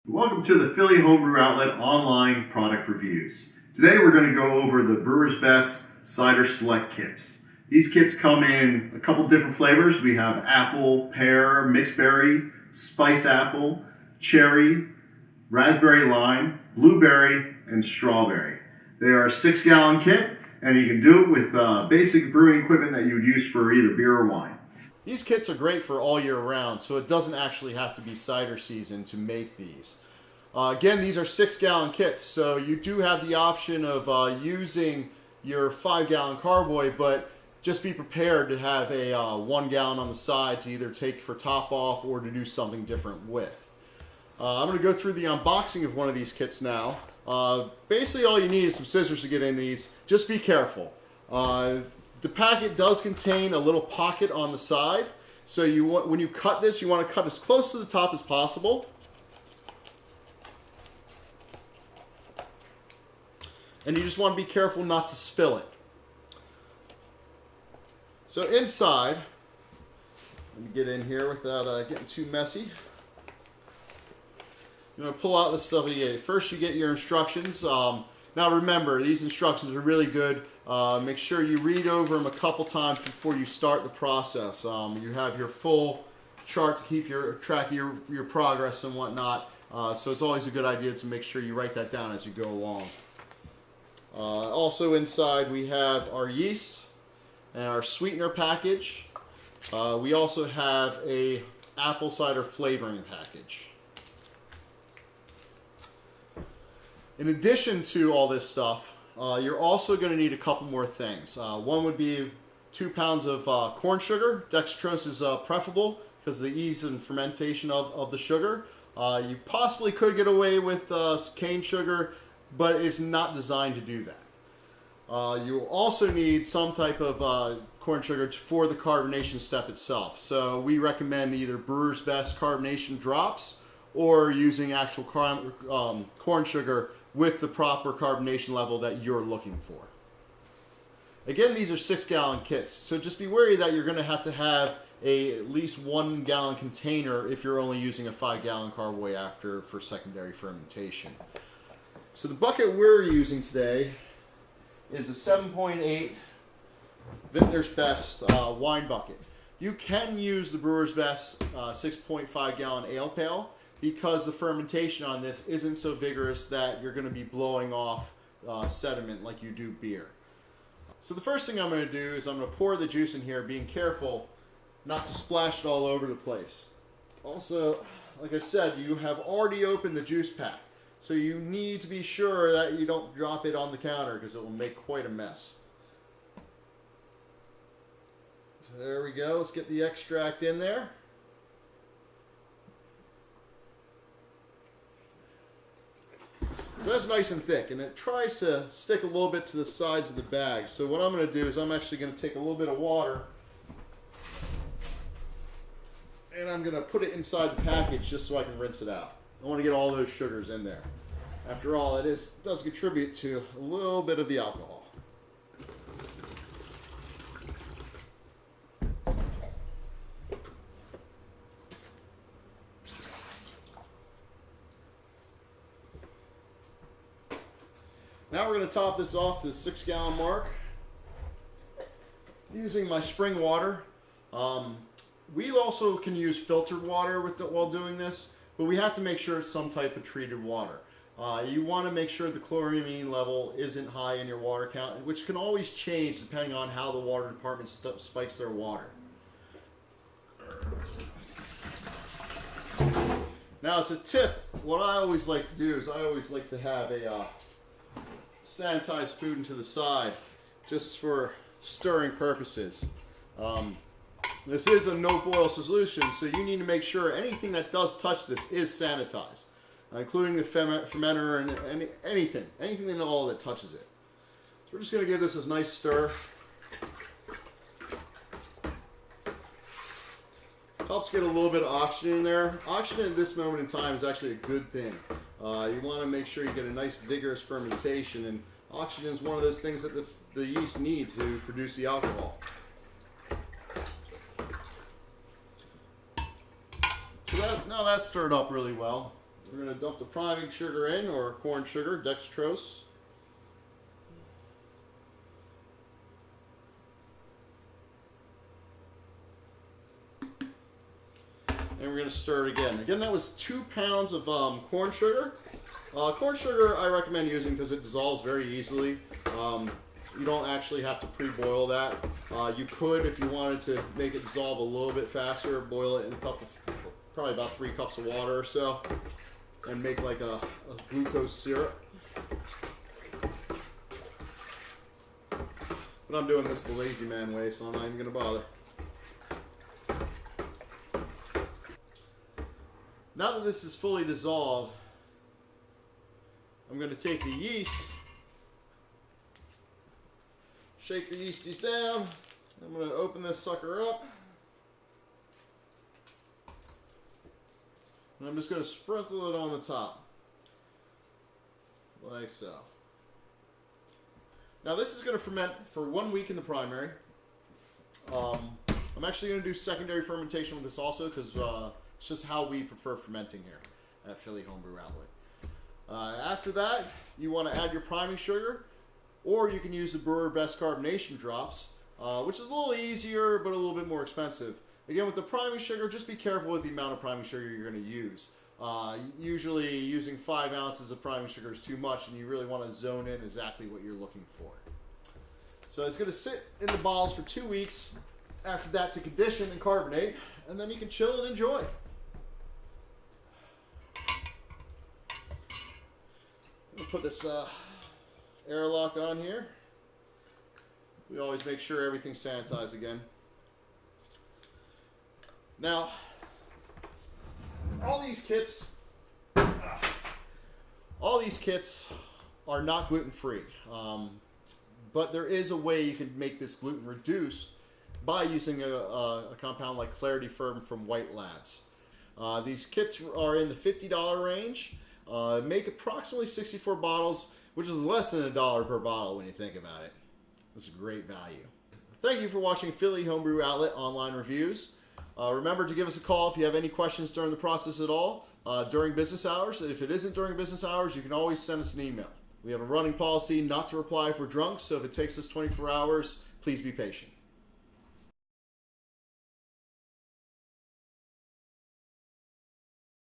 Welcome to the Philly Homebrew Outlet online product reviews. Today we're going to go over the Brewers Best Cider Select kits. These kits come in a couple different flavors. We have apple, pear, mixed berry, spice apple, cherry, raspberry lime, blueberry, and strawberry. They are a 6-gallon kit, and you can do it with basic brewing equipment that you would use for either beer or wine. These kits are great for all year round, so it doesn't actually have to be cider season to make these. Again, these are 6-gallon kits, so you do have the option of using your 5-gallon carboy, but just be prepared to have a 1 gallon on the side to either take for top off or to do something different with. I'm going to go through the unboxing of one of these kits now. Basically, all you need is some scissors to get in these. Just be careful. The packet does contain a little pocket on the side, so when you cut this, you want to cut as close to the top as possible. And you just want to be careful not to spill it. So inside, let me get in here without getting too messy. You're going to pull out the stuff you get. First, you get your instructions. Now remember, these instructions are really good. Make sure you read over them a couple times before you start the process. You have your full chart to keep track of your progress and whatnot. So it's always a good idea to make sure you write that down as you go along. Also inside we have our yeast and our sweetener package. We also have a apple cider flavoring package. In addition to all this stuff, you're also going to need a couple more things. One would be 2 pounds of corn sugar. Dextrose is preferable because of the ease and fermentation of the sugar. You possibly could get away with cane sugar, but it's not designed to do that. You will also need some type of corn sugar for the carbonation step itself. So we recommend either Brewers Best carbonation drops or using actual corn sugar with the proper carbonation level that you're looking for. Again, these are 6-gallon kits, so just be wary that you're going to have at least 1 gallon container if you're only using a 5-gallon carboy for secondary fermentation. So the bucket we're using today is a 7.8 Vintner's Best wine bucket. You can use the Brewers Best 6.5 gallon ale pail, because the fermentation on this isn't so vigorous that you're going to be blowing off sediment like you do beer. So the first thing I'm going to do is I'm going to pour the juice in here, being careful not to splash it all over the place. Also, like I said, you have already opened the juice pack, so you need to be sure that you don't drop it on the counter because it will make quite a mess. So there we go. Let's get the extract in there. So that's nice and thick, and it tries to stick a little bit to the sides of the bag. So what I'm going to do is I'm actually going to take a little bit of water and I'm going to put it inside the package just so I can rinse it out. I want to get all those sugars in there. After all, it does contribute to a little bit of the alcohol. Now we're going to top this off to the 6-gallon mark using my spring water. We also can use filtered water while doing this, but we have to make sure it's some type of treated water. You want to make sure the chloramine level isn't high in your water count, which can always change depending on how the water department spikes their water. Now, as a tip, what I always like to do is I always like to have a sanitized spoon to the side just for stirring purposes. This is a no-boil solution, so you need to make sure anything that does touch this is sanitized, including the fermenter and anything at all that touches it. So we're just going to give this a nice stir. Helps get a little bit of oxygen in there. Oxygen at this moment in time is actually a good thing. You want to make sure you get a nice vigorous fermentation, and oxygen is one of those things that the yeast need to produce the alcohol. So now that's stirred up really well. We're going to dump the priming sugar in, or corn sugar, dextrose. And we're going to stir it again. Again, that was 2 pounds of corn sugar. Corn sugar I recommend using because it dissolves very easily. You don't actually have to pre-boil that. You could, if you wanted to make it dissolve a little bit faster, boil it in a cup of, probably about 3 cups of water or so, and make like a glucose syrup. But I'm doing this the lazy man way, so I'm not even going to bother. Now that this is fully dissolved, I'm going to take the yeast, shake the yeasties down. I'm going to open this sucker up. And I'm just going to sprinkle it on the top, like so. Now this is going to ferment for 1 week in the primary. I'm actually going to do secondary fermentation with this also because it's just how we prefer fermenting here at Philly Homebrew Outlet. After that, you want to add your priming sugar, or you can use the Brewer Best Carbonation drops, which is a little easier but a little bit more expensive. Again, with the priming sugar, just be careful with the amount of priming sugar you're going to use. Usually using 5 ounces of priming sugar is too much, and you really want to zone in exactly what you're looking for. So it's going to sit in the bottles for 2 weeks. After that, to condition and carbonate, and then you can chill and enjoy. I'll put this airlock on here. We always make sure everything's sanitized again. Now, all these kits are not gluten-free, but there is a way you can make this gluten reduced by using a compound like Clarity Firm from White Labs. These kits are in the $50 range. Make approximately 64 bottles, which is less than $1 per bottle when you think about it. This is great value. Thank you for watching Philly Homebrew Outlet online reviews. Remember to give us a call if you have any questions during the process at all, during business hours. If it isn't during business hours, you can always send us an email. We have a running policy not to reply if we're drunk, so if it takes us 24 hours, please be patient.